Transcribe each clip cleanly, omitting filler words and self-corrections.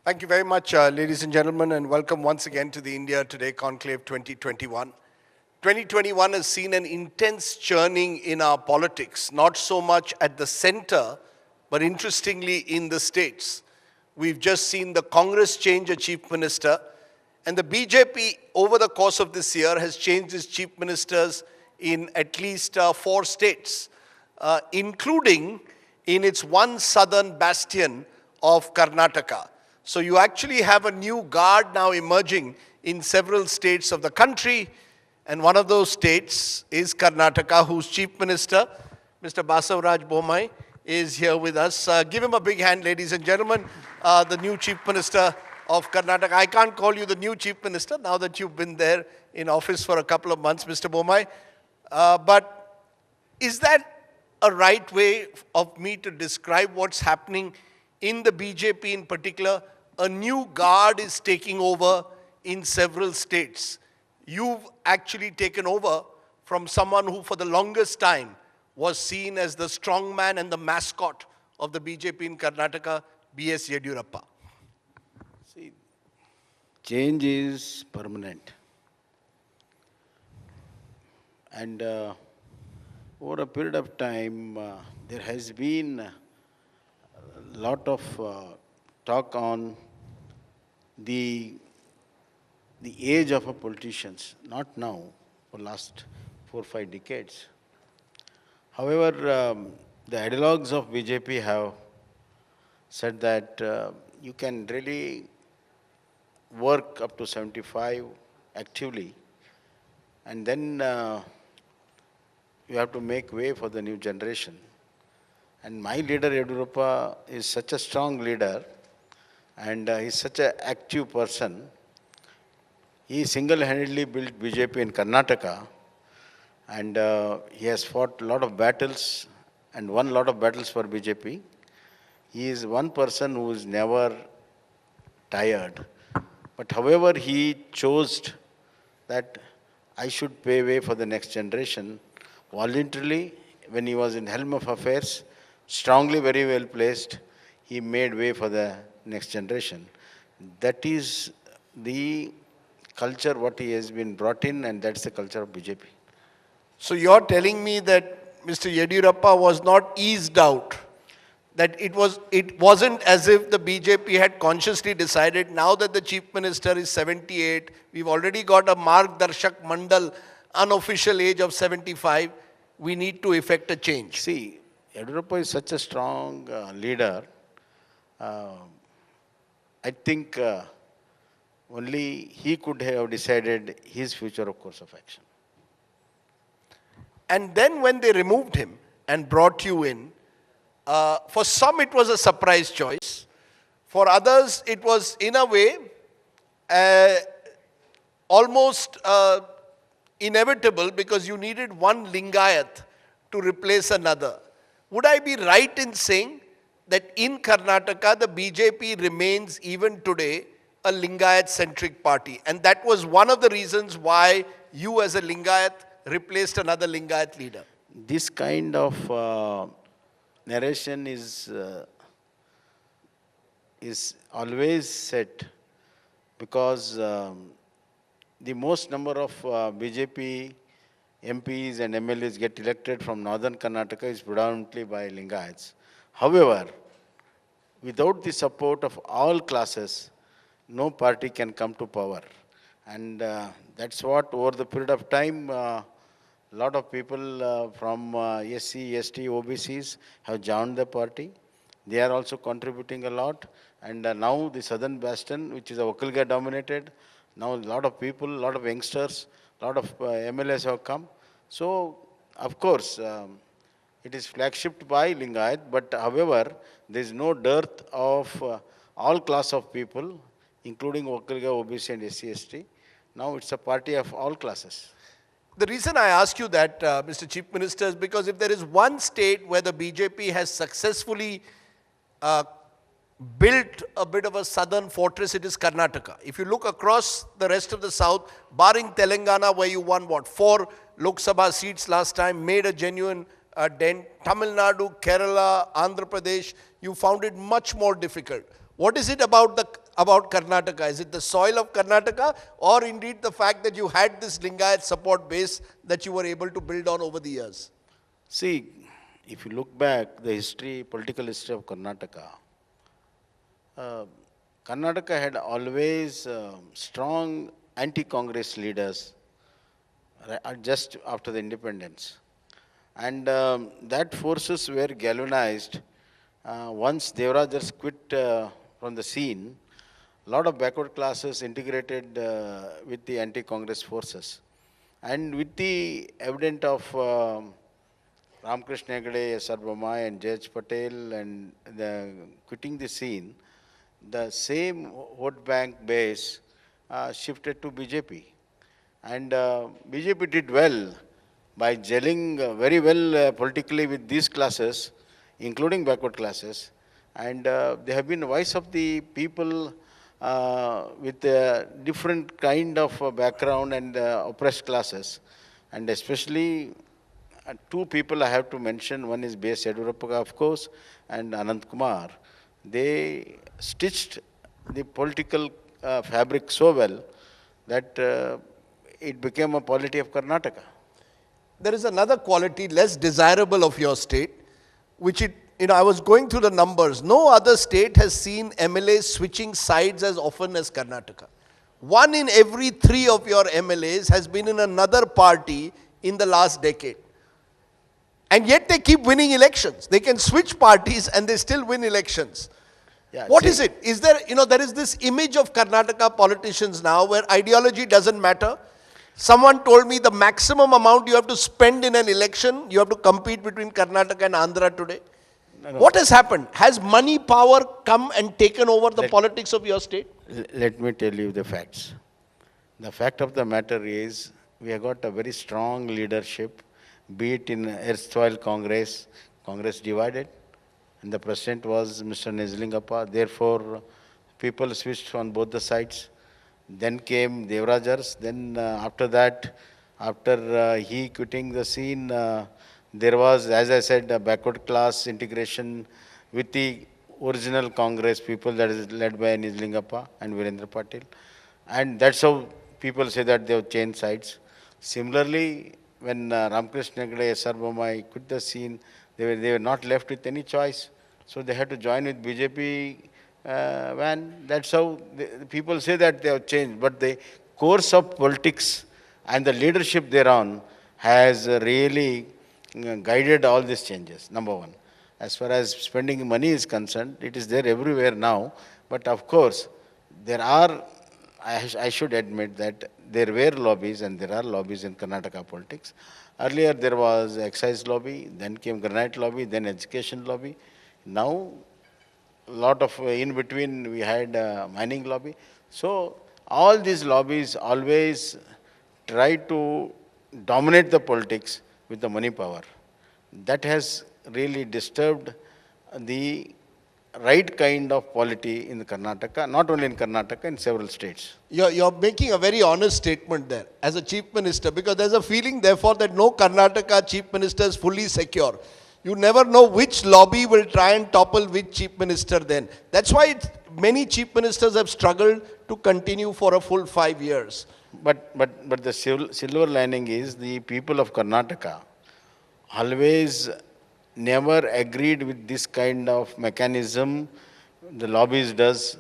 Thank you very much, ladies and gentlemen, and welcome once again to the India Today Conclave 2021. 2021 has seen an intense churning in our politics, not so much at the center, but interestingly in the states. We've just seen the Congress change a chief minister, and the BJP over the course of this year has changed its chief ministers in at least 4 states, including in its one southern bastion of Karnataka. So you actually have a new guard now emerging in several states of the country, and one of those states is Karnataka, whose chief minister, Mr. Basavaraj Bommai, is here with us. Give him a big hand, ladies and gentlemen, the new chief minister of Karnataka. I can't call you the new chief minister now that you've been there in office for a couple of months, Mr. Bommai. But is that a right way of me to describe what's happening in the BJP in particular? A new guard is taking over in several states. You've actually taken over from someone who for the longest time was seen as the strongman and the mascot of the BJP in Karnataka, B.S. Yediyurappa. See, change is permanent. And over a period of time, there has been a lot of talk on the age of a politicians, not now, for last 4 or 5 decades. However, the ideologues of BJP have said that you can really work up to 75 actively, and then you have to make way for the new generation. And my leader, Yediyurappa, is such a strong leader, and he's such an active person. He single-handedly built BJP in Karnataka, and he has fought a lot of battles and won a lot of battles for BJP. He is one person who is never tired. But however, he chose that I should pay way for the next generation voluntarily. When he was in helm of affairs, strongly, very well placed, he made way for the next generation. That is the culture what he has been brought in, and that's the culture of BJP. So you're telling me that Mr. Yediyurappa was not eased out, that it wasn't as if the BJP had consciously decided now that the chief minister is 78, we've already got a Margdarshak Mandal unofficial age of 75, we need to effect a change. See, Yediyurappa is such a strong leader. I think only he could have decided his future of course of action. And then when they removed him and brought you in, for some it was a surprise choice. For others it was in a way almost inevitable because you needed one Lingayat to replace another. Would I be right in saying that in Karnataka, the BJP remains even today a Lingayat-centric party? And that was one of the reasons why you as a Lingayat replaced another Lingayat leader. This kind of narration is always set because the most number of BJP MPs and MLAs get elected from northern Karnataka is predominantly by Lingayats. However, without the support of all classes, no party can come to power. And that's what over the period of time, a lot of people from SC, ST, OBCs have joined the party. They are also contributing a lot. And now the southern bastion, which is a Vakilga dominated, now a lot of people, a lot of youngsters, a lot of MLAs have come. So, of course, it is flagshipped by Lingayat, but however, there is no dearth of all class of people, including Vakilga, OBC and SC, ST. Now it's a party of all classes. The reason I ask you that, Mr. Chief Minister, is because if there is one state where the BJP has successfully built a bit of a southern fortress, it is Karnataka. If you look across the rest of the south, barring Telangana where you won, 4 Lok Sabha seats last time, made a genuine dent, Tamil Nadu, Kerala, Andhra Pradesh, you found it much more difficult. What is it about the about Karnataka? Is it the soil of Karnataka, or indeed the fact that you had this Lingayat support base that you were able to build on over the years? See, if you look back, the history, political history of Karnataka, uh, Karnataka had always strong anti-Congress leaders just after the independence. And that forces were galvanized once Devarajars quit from the scene. A lot of backward classes integrated with the anti-Congress forces. And with the evidence of Ramakrishna Hegde, S.R. Bommai and J.H. Patel and quitting the scene, the same vote bank base shifted to BJP. And BJP did well by gelling very well politically with these classes, including backward classes. And they have been voice of the people with a different kind of background and oppressed classes. And especially two people I have to mention. One is B.S. Yediyurappa, of course, and Anant Kumar. They stitched the political fabric so well that it became a polity of Karnataka. There is another quality less desirable of your state, which I was going through the numbers. No other state has seen MLAs switching sides as often as Karnataka. 1 in every 3 of your MLAs has been in another party in the last decade. And yet they keep winning elections. They can switch parties and they still win elections. Yeah, What is it? Is there, there is this image of Karnataka politicians now where ideology doesn't matter. Someone told me the maximum amount you have to spend in an election, you have to compete between Karnataka and Andhra today. No. What has happened? Has money power come and taken over the politics of your state? Let me tell you the facts. The fact of the matter is, we have got a very strong leadership, be it in erstwhile Congress. Congress divided, and the president was Mr. Nijalingappa. Therefore, people switched on both the sides. Then came Devarajars. Then after that, after he quitting the scene, there was, as I said, a backward class integration with the original Congress people, that is led by Nijalingappa and Virendra Patil. And that's how people say that they have changed sides. Similarly, when Ramakrishna Hegde, S.R. Bommai quit the scene, they were not left with any choice. So they had to join with BJP van. That's how the people say that they have changed. But the course of politics and the leadership thereon has really guided all these changes, number one. As far as spending money is concerned, it is there everywhere now. But of course, there are, I should admit that there were lobbies and there are lobbies in Karnataka politics. Earlier there was excise lobby, then came granite lobby, then education lobby. Now, a lot of in between we had mining lobby. So all these lobbies always try to dominate the politics with the money power. That has really disturbed the right kind of polity in Karnataka, not only in Karnataka, in several states. You're making a very honest statement there as a chief minister, because there's a feeling therefore that no Karnataka chief minister is fully secure. You never know which lobby will try and topple which chief minister then. That's why many chief ministers have struggled to continue for a full 5 years. But the silver lining is the people of Karnataka always never agreed with this kind of mechanism the lobbies does,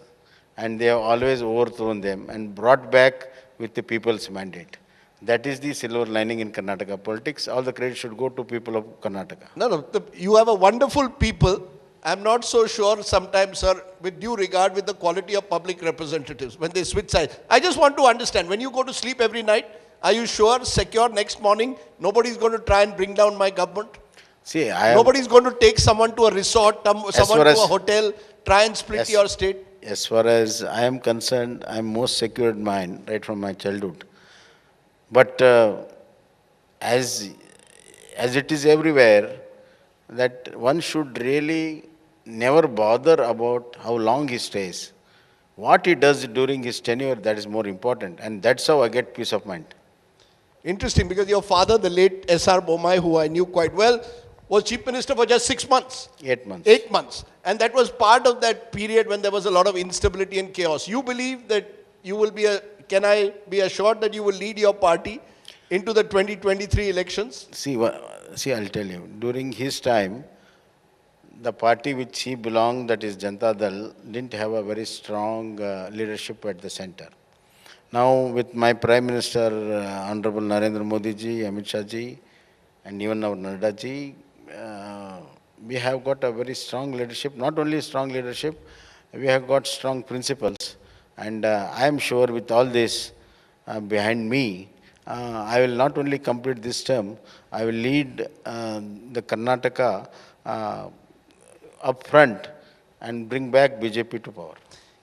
and they have always overthrown them and brought back with the people's mandate. That is the silver lining in Karnataka politics. All the credit should go to people of Karnataka. No, you have a wonderful people. I'm not so sure sometimes, sir, with due regard with the quality of public representatives, when they switch sides. I just want to understand, when you go to sleep every night, are you sure, secure, next morning, nobody's going to try and bring down my government? See, Nobody's going to take someone to a resort, someone to a hotel, try and split your state? As far as I am concerned, I am most secure in mind right from my childhood. But as it is everywhere, that one should really never bother about how long he stays. What he does during his tenure, that is more important. And that's how I get peace of mind. Interesting, because your father, the late S.R. Bommai, who I knew quite well, was chief minister for just 6 months. 8 months. 8 months. And that was part of that period when there was a lot of instability and chaos. You believe that you will be can I be assured that you will lead your party into the 2023 elections? See, I'll tell you. During his time, the party which he belonged, that is Janata Dal, didn't have a very strong leadership at the center. Now, with my Prime Minister, Honorable Narendra Modi ji, Amit Shah ji, and even our Nadda ji, we have got a very strong leadership. Not only strong leadership, we have got strong principles. And I am sure with all this behind me, I will not only complete this term, I will lead the Karnataka up front and bring back BJP to power.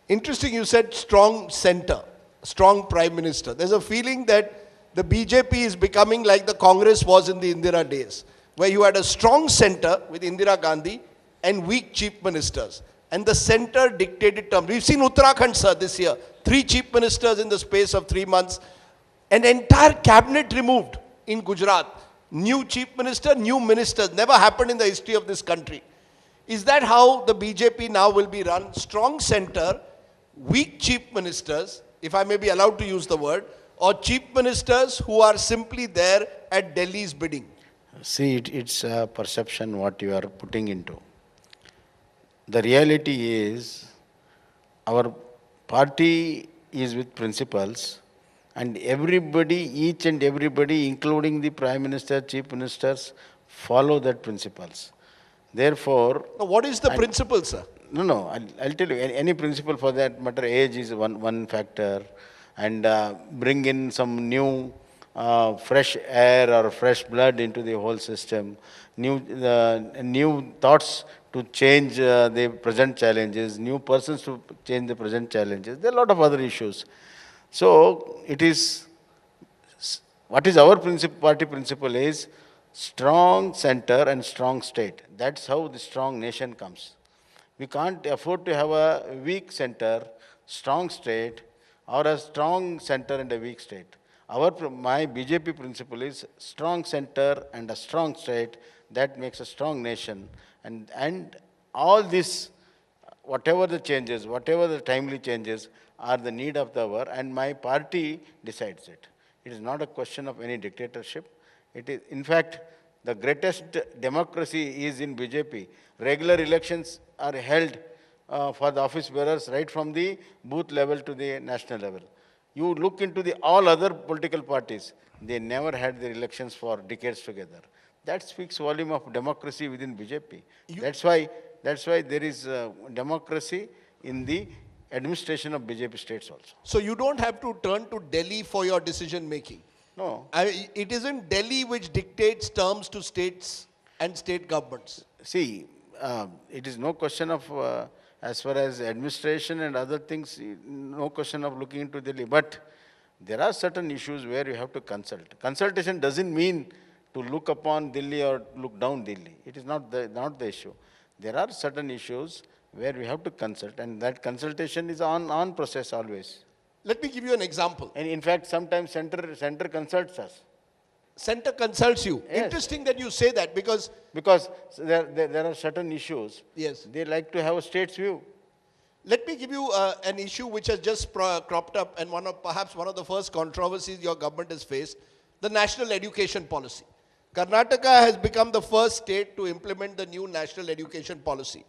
Interesting, you said strong center, strong prime minister. There's a feeling that the BJP is becoming like the Congress was in the Indira days, where you had a strong center with Indira Gandhi and weak chief ministers. And the center dictated terms. We've seen Uttarakhand, sir, this year. 3 chief ministers in the space of 3 months. An entire cabinet removed in Gujarat. New chief minister, new ministers. Never happened in the history of this country. Is that how the BJP now will be run? Strong center, weak chief ministers, if I may be allowed to use the word, or chief ministers who are simply there at Delhi's bidding? See, it's a perception what you are putting into. The reality is, our party is with principles, and everybody, each and everybody, including the Prime Minister, Chief Ministers, follow that principles. Therefore, Now, what is the principle, sir? no, I'll tell you, any principle for that matter, age is one factor, and bring in some new fresh air or fresh blood into the whole system, new thoughts to change the present challenges, new persons to change the present challenges. There are a lot of other issues. So it is, what is our party principle is strong center and strong state. That's how the strong nation comes. We can't afford to have a weak center, strong state, or a strong center and a weak state. My BJP principle is strong center and a strong state. That makes a strong nation. And all this, whatever the changes, whatever the timely changes, are the need of the hour, and my party decides it. It is not a question of any dictatorship. It is, in fact, the greatest democracy is in BJP. Regular elections are held for the office bearers right from the booth level to the national level. You look into all other political parties, they never had their elections for decades together. That speaks volume of democracy within BJP. That's why there is democracy in the administration of BJP states also. So you don't have to turn to Delhi for your decision making. No. It isn't Delhi which dictates terms to states and state governments. See, it is no question of, as far as administration and other things, no question of looking into Delhi. But there are certain issues where you have to consult. Consultation doesn't mean to look upon Delhi or look down Delhi. It is not the issue. There are certain issues where we have to consult, and that consultation is on process always. Let me give you an example. And in fact, sometimes center consults us. Center consults you. Yes. Interesting that you say that because there are certain issues. Yes. They like to have a state's view. Let me give you an issue which has just cropped up, and perhaps one of the first controversies your government has faced, the national education policy. Karnataka has become the first state to implement the new national education policy.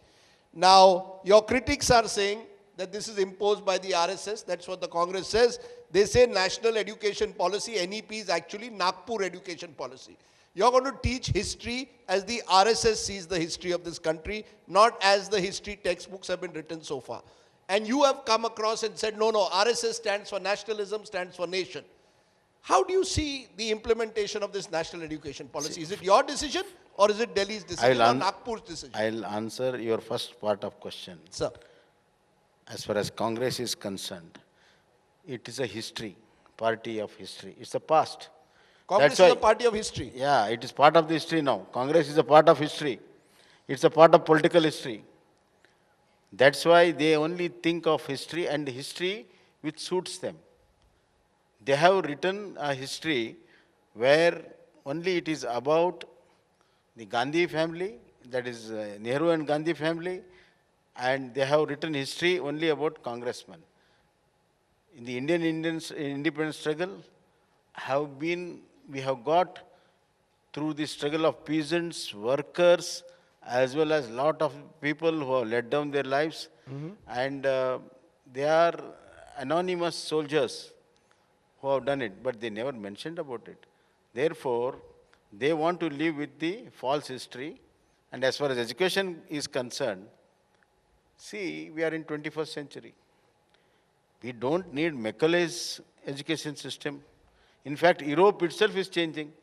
Now, your critics are saying that this is imposed by the RSS. That's what the Congress says. They say national education policy, NEP, is actually Nagpur education policy. You're going to teach history as the RSS sees the history of this country, not as the history textbooks have been written so far. And you have come across and said, no, RSS stands for nationalism, stands for nation. How do you see the implementation of this national education policy? Is it your decision or is it Delhi's decision or Nagpur's decision? I'll answer your first part of question. Sir. As far as Congress is concerned, it is a history, party of history. It's a past. Congress is a party of history. Yeah, it is part of the history now. Congress is a part of history. It's a part of political history. That's why they only think of history and history which suits them. They have written a history where only it is about the Gandhi family, that is Nehru and Gandhi family, and they have written history only about congressmen. In the Indian independence struggle, we have got through the struggle of peasants, workers, as well as lot of people who have let down their lives, and they are anonymous soldiers who have done it, but they never mentioned about it. Therefore, they want to live with the false history. And as far as education is concerned, see, we are in 21st century. We don't need Macaulay's education system. In fact, Europe itself is changing.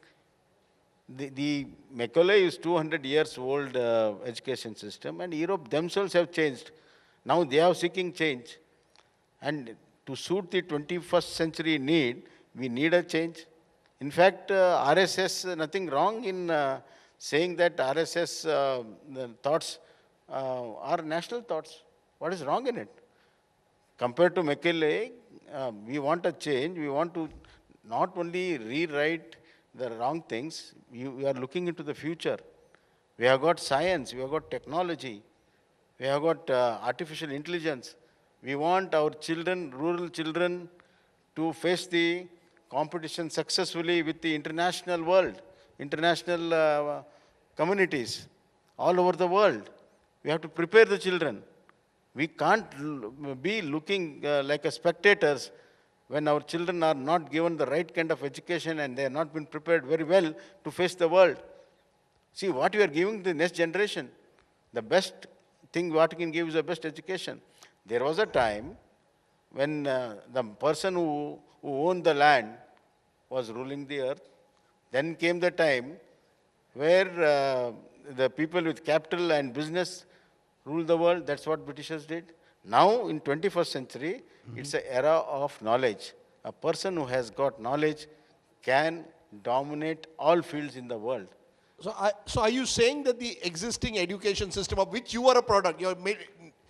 The Macaulay is 200 years old education system, and Europe themselves have changed. Now they are seeking change. And to suit the 21st century need, we need a change. In fact, RSS, nothing wrong in saying that RSS the thoughts are national thoughts. What is wrong in it? Compared to Macaulay, we want a change. We want to not only rewrite the wrong things, we are looking into the future. We have got science, we have got technology, we have got artificial intelligence. We want our children, rural children, to face the competition successfully with the international world, international communities all over the world. We have to prepare the children. We can't be looking like a spectators when our children are not given the right kind of education and they have not been prepared very well to face the world. See, what we are giving the next generation, the best thing what we can give is the best education. There was a time when the person who owned the land was ruling the earth. Then came the time where the people with capital and business rule the world. That's what Britishers did. Now, in 21st century, it's an era of knowledge. A person who has got knowledge can dominate all fields in the world. So are you saying that the existing education system of which you are a product, you're made,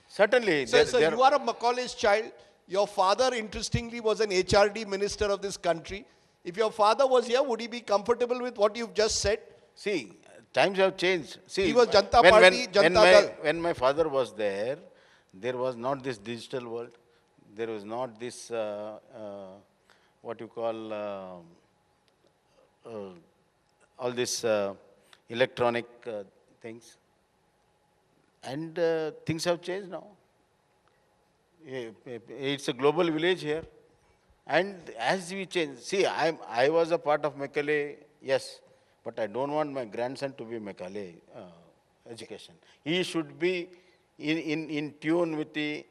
Certainly. so you are a Macaulay's child. Your father, interestingly, was an HRD minister of this country. If your father was here, would he be comfortable with what you've just said? See, times have changed. See, He was Janata Party, Janata Dal. When my father was there was not this digital world. There was not this, what you call, all this electronic things. And things have changed now. It's a global village here. And as we change, see, I was a part of Macaulay, yes, but I don't want my grandson to be Macaulay education. He should be in tune with the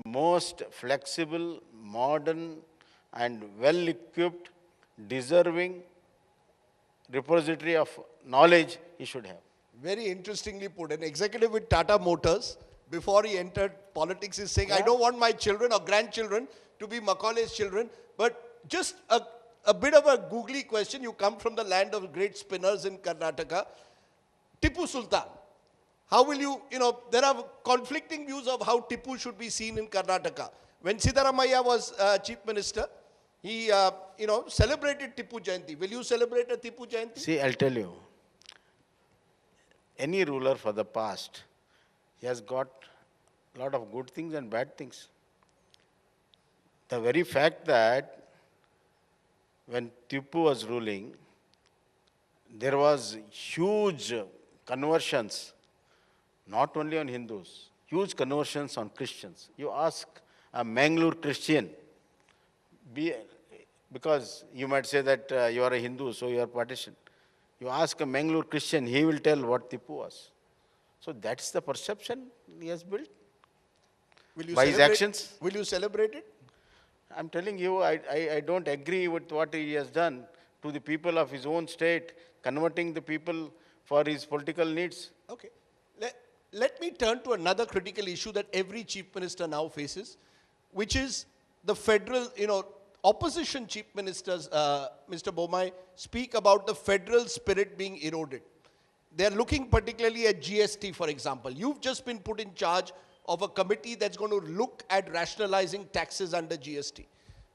most flexible, modern, and well-equipped, deserving repository of knowledge he should have. Very interestingly put. An executive with Tata Motors, before he entered politics, is saying, I don't want my children or grandchildren to be Macaulay's children. But just a bit of a googly question. You come from the land of great spinners in Karnataka. Tipu Sultan. How will you, there are conflicting views of how Tipu should be seen in Karnataka. When Siddaramaiah was chief minister, he, celebrated Tipu Jayanti. Will you celebrate a Tipu Jayanti? See, I'll tell you, any ruler for the past, he has got a lot of good things and bad things. The very fact that when Tipu was ruling, there was huge conversions, not only on Hindus, huge conversions on Christians. You ask a Mangalore Christian, because you might say that you are a Hindu, so you are partition. You ask a Mangalore Christian, he will tell what Tipu was. So that's the perception he has built by his actions. Will you celebrate it? I'm telling you, I don't agree with what he has done to the people of his own state, converting the people for his political needs. Okay. Let me turn to another critical issue that every chief minister now faces, which is the federal, opposition chief ministers, Mr. Bommai, speak about the federal spirit being eroded. They're looking particularly at GST, for example. You've just been put in charge of a committee that's going to look at rationalizing taxes under GST.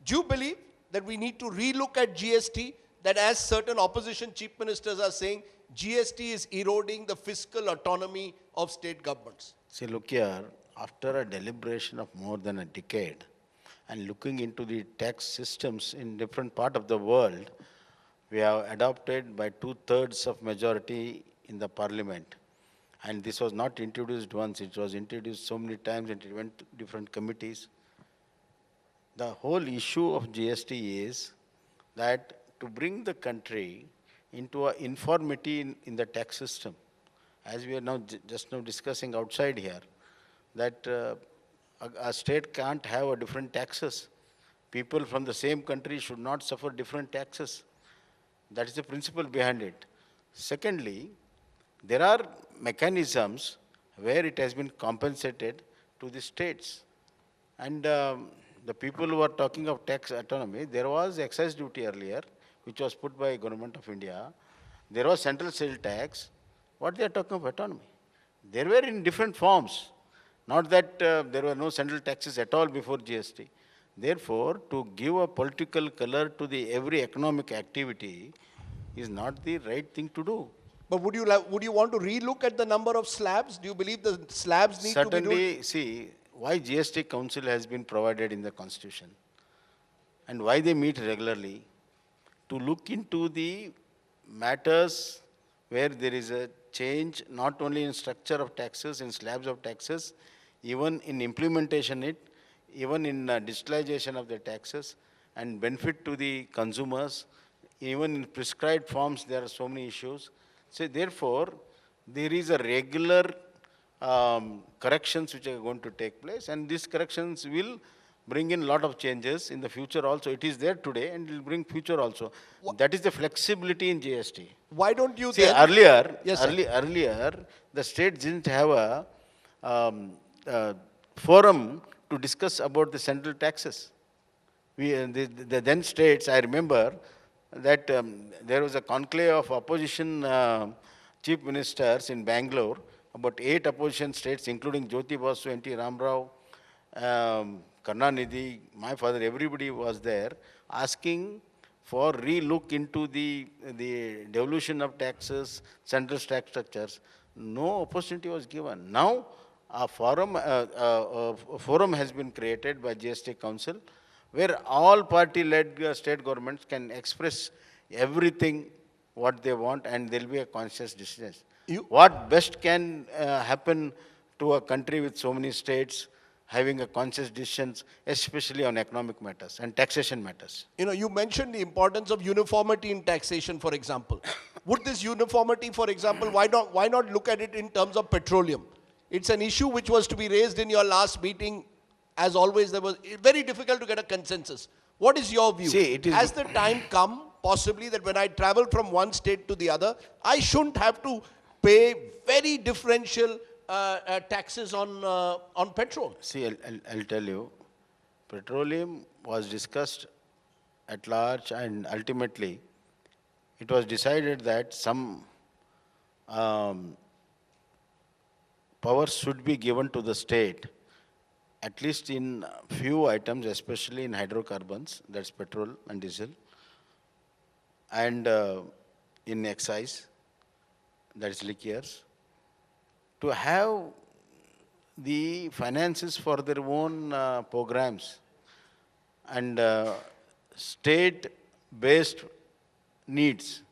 Do you believe that we need to relook at GST, that as certain opposition chief ministers are saying, GST is eroding the fiscal autonomy of state governments? See, look here, after a deliberation of more than a decade and looking into the tax systems in different part of the world, we have adopted by 2/3 of majority in the parliament. And this was not introduced once, it was introduced so many times and it went to different committees. The whole issue of GST is that to bring the country into a uniformity in the tax system, as we are now just now discussing outside here, that a state can't have a different taxes. People from the same country should not suffer different taxes. That is the principle behind it. Secondly, there are mechanisms where it has been compensated to the states. And the people who are talking of tax autonomy, there was excise duty earlier, which was put by Government of India. There was central sale tax. What they are talking of autonomy? They were in different forms. Not that there were no central taxes at all before GST. Therefore, to give a political color to the every economic activity is not the right thing to do. But would you want to relook at the number of slabs? Do you believe the slabs need to be Certainly, see, why GST Council has been provided in the Constitution and why they meet regularly to look into the matters where there is a change not only in structure of taxes, in slabs of taxes, even in implementation it, even in digitalization of the taxes and benefit to the consumers, even in prescribed forms there are so many issues. So therefore, there is a regular corrections which are going to take place and these corrections will bring in a lot of changes in the future also. It is there today and it will bring future also. That is the flexibility in GST. Why don't you See, then... earlier, Yes, sir. earlier, the state didn't have a forum to discuss about the central taxes. The then states, I remember that there was a conclave of opposition chief ministers in Bangalore, about 8 opposition states, including Jyoti Basu, N.T. Ramarao, Karnanidhi, my father, everybody was there, asking for re-look into the devolution of taxes, central tax structures. No opportunity was given. Now, a forum has been created by GST Council, where all party-led state governments can express everything what they want, and there will be a conscious decision. What best can happen to a country with so many states having a conscious decisions, especially on economic matters and taxation matters. You know, you mentioned the importance of uniformity in taxation, for example. Would this uniformity, for example, why not look at it in terms of petroleum? It's an issue which was to be raised in your last meeting. As always, there was very difficult to get a consensus. What is your view? See, it is Has the time come, possibly, that when I travel from one state to the other, I shouldn't have to pay very differential taxes on petrol? See, I'll tell you, petroleum was discussed at large and ultimately it was decided that some powers should be given to the state, at least in few items, especially in hydrocarbons, that's petrol and diesel, and in excise, that is liquors, to have the finances for their own programs and state-based needs.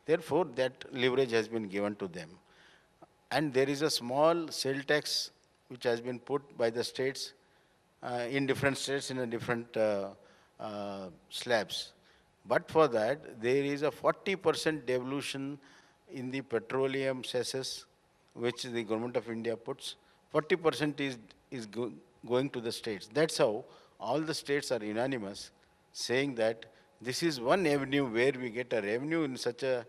Therefore, that leverage has been given to them. And there is a small sale tax which has been put by the states in different states in a different slabs. But for that, there is a 40% devolution in the petroleum cesses which the Government of India puts. 40% is going to the states. That's how all the states are unanimous, saying that this is one avenue where we get a revenue in such a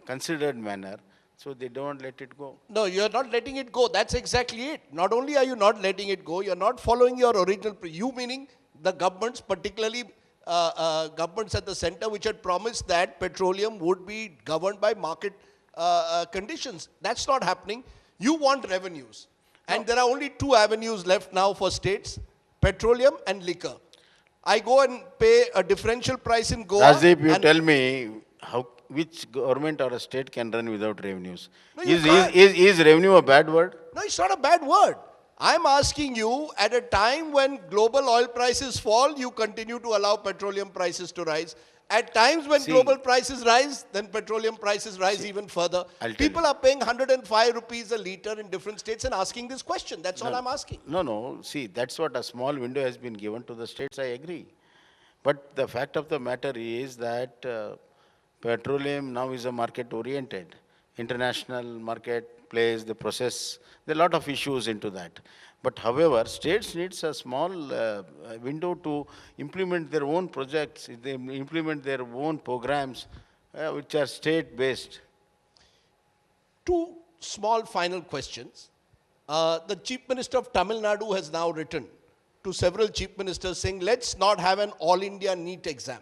considered manner, so they don't let it go. No, you're not letting it go. That's exactly it. Not only are you not letting it go, you're not following your original, you meaning the governments, particularly governments at the center, which had promised that petroleum would be governed by market conditions. That's not happening. You want revenues. And there are only 2 avenues left now for states, petroleum and liquor. I go and pay a differential price in Goa. Rajdeep, you tell me, how which government or a state can run without revenues. No, you Is, can't. is revenue a bad word? No, it's not a bad word. I'm asking you, at a time when global oil prices fall, you continue to allow petroleum prices to rise. At times when See- global prices rise, then petroleum prices rise even further. I'll tell People you. are paying 105 rupees a liter in different states and asking this question. That's all I'm asking. No. See, that's what a small window has been given to the states. I agree. But the fact of the matter is that petroleum now is a market oriented. International market plays the process. There are a lot of issues into that. But however, states needs a small window to implement their own projects. They implement their own programs, which are state based. Two small final questions. The Chief Minister of Tamil Nadu has now written to several chief ministers saying, let's not have an all India NEET exam.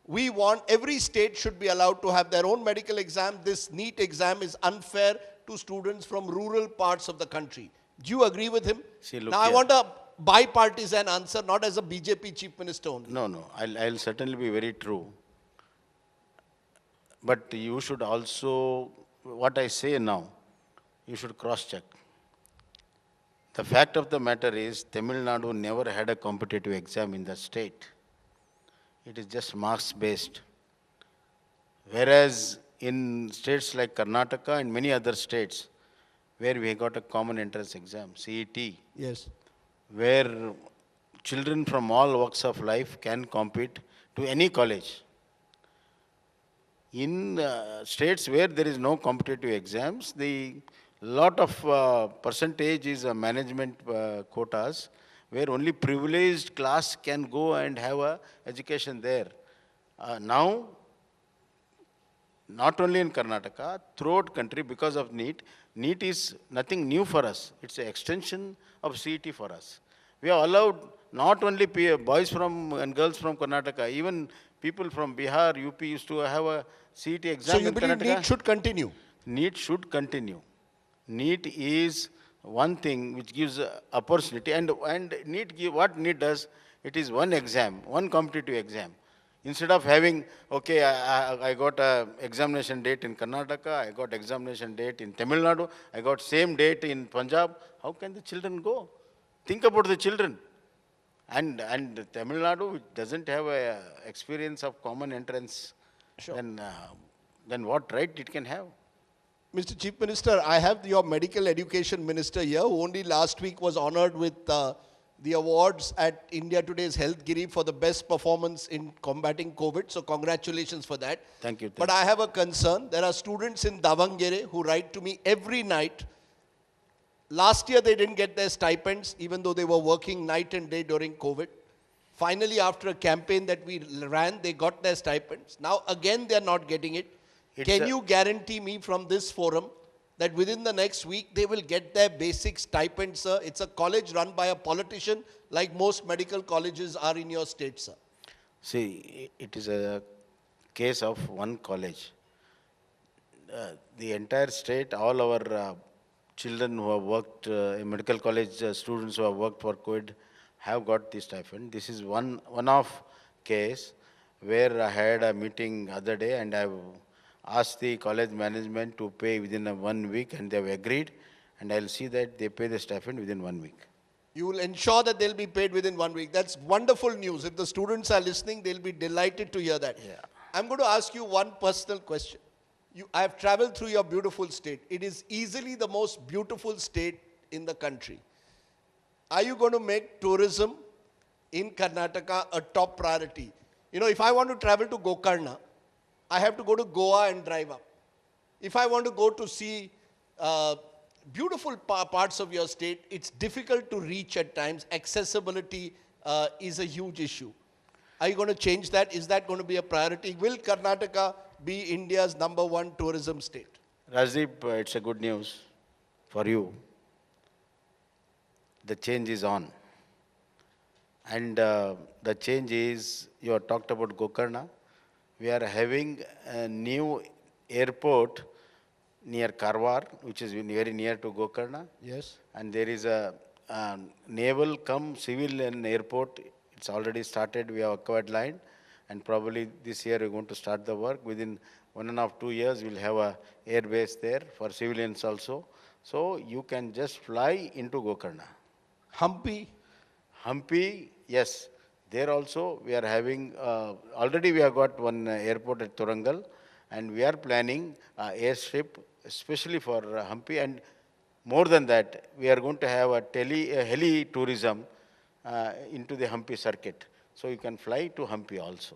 We want every state should be allowed to have their own medical exam. This NEET exam is unfair to students from rural parts of the country. Do you agree with him? See, look Now, I here. want a bipartisan answer, not as a BJP chief minister only. No. I'll certainly be very true. But you should also, what I say now, you should cross check. The fact of the matter is, Tamil Nadu never had a competitive exam in the state. It is just marks based. Whereas in states like Karnataka and many other states, where we got a common entrance exam, CET, Yes. where children from all walks of life can compete to any college. In states where there is no competitive exams, the lot of percentage is management quotas, where only privileged class can go and have a education there. Now, not only in Karnataka, throughout country, because of NEET, NEET is nothing new for us. It's an extension of CET for us. We have allowed not only boys from and girls from Karnataka, even people from Bihar, UP used to have a CET exam So you in believe Karnataka. NEET should continue? NEET should continue. NEET is one thing which gives opportunity, and what NEET does, it is one exam, one competitive exam. Instead of having, okay, I got a examination date in Karnataka, I got examination date in Tamil Nadu, I got same date in Punjab, how can the children go? Think about the children. And Tamil Nadu, which doesn't have a experience of common entrance, Sure. then what right it can have? Mr. Chief Minister, I have your medical education minister here, who only last week was honored with the awards at India Today's Health Giri for the best performance in combating COVID. So congratulations for that. Thank you. But I have a concern. There are students in Davangere who write to me every night. Last year they didn't get their stipends, even though they were working night and day during COVID. Finally, after a campaign that we ran, they got their stipends. Now again, they're not getting it. Can you guarantee me from this forum that within the next week they will get their basic stipend, sir? It's a college run by a politician, like most medical colleges are in your state, sir. See, it is a case of one college. The entire state, all our children who have worked, medical college students who have worked for COVID have got the stipend. This is one-off case where I had a meeting other day and I've asked the college management to pay within 1 week and they have agreed, and I'll see that they pay the stipend within 1 week. You will ensure that they'll be paid within 1 week. That's wonderful news. If the students are listening, they'll be delighted to hear that. Yeah. I'm going to ask you one personal question. I have traveled through your beautiful state. It is easily the most beautiful state in the country. Are you going to make tourism in Karnataka a top priority? You know, if I want to travel to Gokarna, I have to go to Goa and drive up. If I want to go to see beautiful parts of your state, it's difficult to reach at times. Accessibility is a huge issue. Are you going to change that? Is that going to be a priority? Will Karnataka be India's #1 tourism state? Rajdeep, it's a good news for you. The change is on. And the change is, you have talked about Gokarna. We are having a new airport near Karwar, which is very near to Gokarna. Yes. And there is a naval cum civilian airport. It's already started. We have acquired land. and probably this year we're going to start the work. Within 1.5 to 2 years, we'll have a air base there for civilians also. So you can just fly into Gokarna. Hampi? Hampi, yes. There also we are having, already we have got one airport at Thorangal, and we are planning airstrip especially for Hampi, and more than that, we are going to have a heli tourism into the Hampi circuit. So you can fly to Hampi also.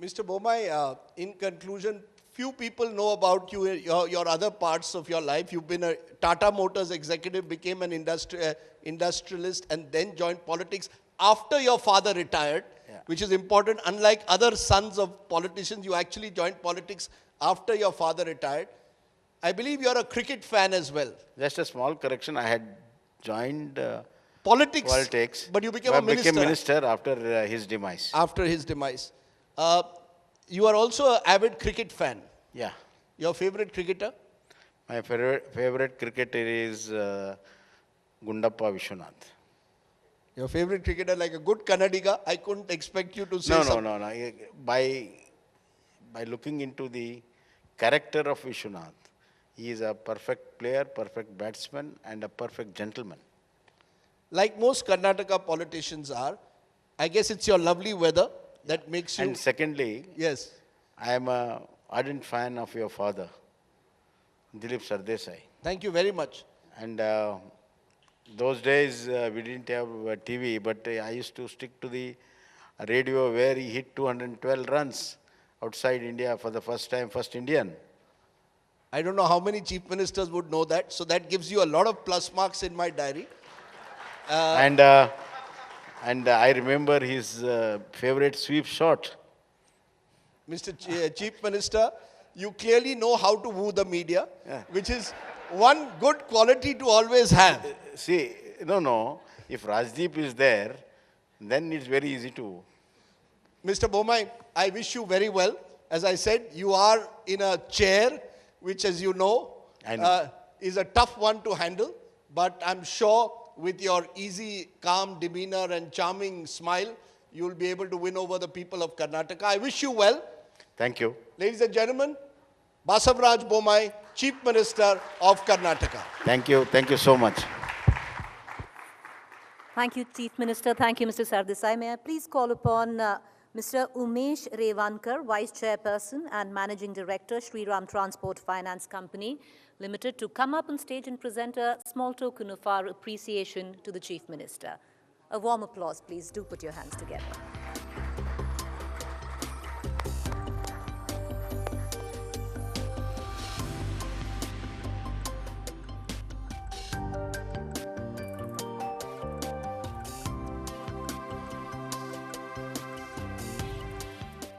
Mr. Bommai, in conclusion, few people know about you, your other parts of your life. You've been a Tata Motors executive, became an industrialist, and then joined politics after your father retired, which is important. Unlike other sons of politicians, you actually joined politics after your father retired. I believe you're a cricket fan as well. Just a small correction, I had joined Politics, but you became a minister. Became minister after his demise. After his demise. You are also an avid cricket fan. Yeah. Your favorite cricketer? My favorite cricketer is Gundappa Vishwanath. Your favorite cricketer, like a good Kannadiga, I couldn't expect you to say something. No. By looking into the character of Vishwanath, he is a perfect player, perfect batsman, and a perfect gentleman. Like most Karnataka politicians are, I guess it's your lovely weather that makes you... And secondly, yes, I am an ardent fan of your father, Dilip Sardesai. thank you very much. And those days we didn't have TV, but I used to stick to the radio where he hit 212 runs outside India for the first time, first Indian. I don't know how many chief ministers would know that, so that gives you a lot of plus marks in my diary. And I remember his favorite sweep shot. Mr. Chief Minister, you clearly know how to woo the media, Yeah. which is one good quality to always have. See, no. If Rajdeep is there, then it's very easy to. Mr. Bommai, I wish you very well. As I said, you are in a chair, which, as you know, I know. is a tough one to handle. But I'm sure with your easy, calm demeanor and charming smile, you'll be able to win over the people of Karnataka. I wish you well. Thank you. Ladies and gentlemen, Basavaraj Bommai, Chief Minister of Karnataka. Thank you. Thank you so much. Thank you, Chief Minister. Thank you, Mr. Sardesai. May I please call upon Mr. Umesh Revankar, Vice Chairperson and Managing Director, Shriram Transport Finance Company Limited, to come up on stage and present a small token of our appreciation to the Chief Minister. A warm applause, please. Do put your hands together.